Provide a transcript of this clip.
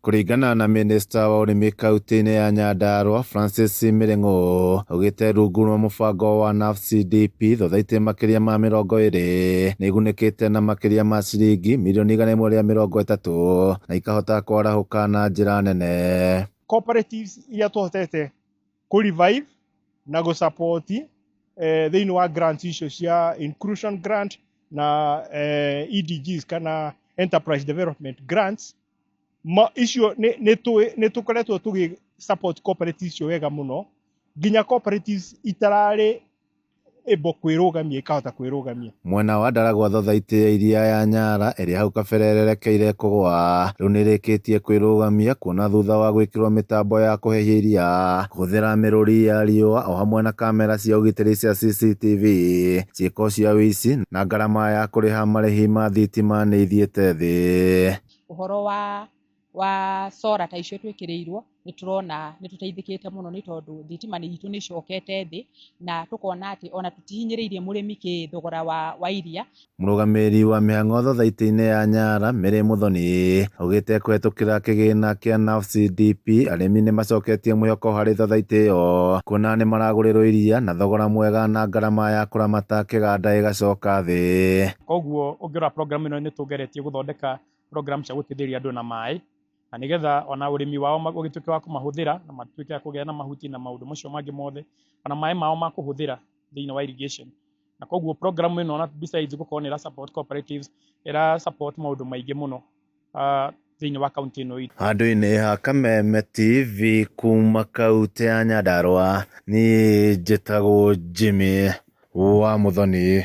Kũringana na minista wa ũrĩmi kaunti-inĩ ya Nyandarua Francis Mirengo, augĩte rungu rwa mũbango wa NAFCDP thothaitĩ makĩria ma 20 nĩ igunĩkĩte na makĩria ma ciringi mirioni 130 na ikahota kwarahũka na njĩra nene. Cooperatives iria tũhotete kũ-revive na gũ-support thĩinĩ wa grants icio cia inclusion grant na EDGs kana enterprise development grants icio nĩ tũkoretwo tũgĩ support cooperatives icio wega mũno, nginya cooperatives itararĩ able kwĩrũgamia ikahota kwĩrũgamia. Mwena wa Ndaragwa thothaitĩ ya iria ya Nyara ĩrĩa hau kabere yerekeire kũgũa rĩu nĩrĩkĩtie kwĩrũgamia kuona thutha wa gwĩkĩrwo mĩtambo ya kũhehia iria, kũhũthĩra mĩrũri ya riũa o hamwe na kamera cia ũgitĩri cia CCTV, ciĩko cia ũici na ngarama ya kũrĩha marĩhi ma thitima nĩ ithiĩte thĩ. Ũhoro wa solar ta icio twĩkĩrĩirwo nĩ tũrona nĩ tũteithĩkĩte mũno nĩ tondũ thitima itũ nĩ cokete thĩ na tũkona atĩ ona tũtihinyĩrĩirie mũrĩmi thogora wa iria. Mũrũgamĩrĩri wa mĩhang'o thothaitĩ-inĩ ya Nyara Mary Muthoni augĩte kũhetũkĩra kĩgĩna kĩa NAFCDP arĩmi nĩ macoketie mwĩhoko harĩ thothaitĩ ĩyo kuona nĩ maragũrĩrwo iria na thogora mwega na ngarama ya kũramata kĩganda ĩgacoka thĩ. Koguo ũngĩrora program ĩno nĩ tũgeretie gũthondeka program cia gũteithĩrĩria andũ na maĩ na nĩgetha ona ũrĩmi wao ũgĩtuĩke wa kũmahũthĩra na matuĩke kũgĩa na mahuti na maũndũ macio mangĩ mothe ona maĩ mao ma kũhũthĩra thĩinĩ wa irrigation. Na koguo program ĩno ona besides gũkorwo nĩ support cooperatives support maũndũ maingĩ mũno thĩinĩ wa kaunti ĩno itũ. Handũ-inĩ ha Kameme TV kuma kaunti ya Nyandarua, niĩ njĩtagwo Jimmy wa Muthoni.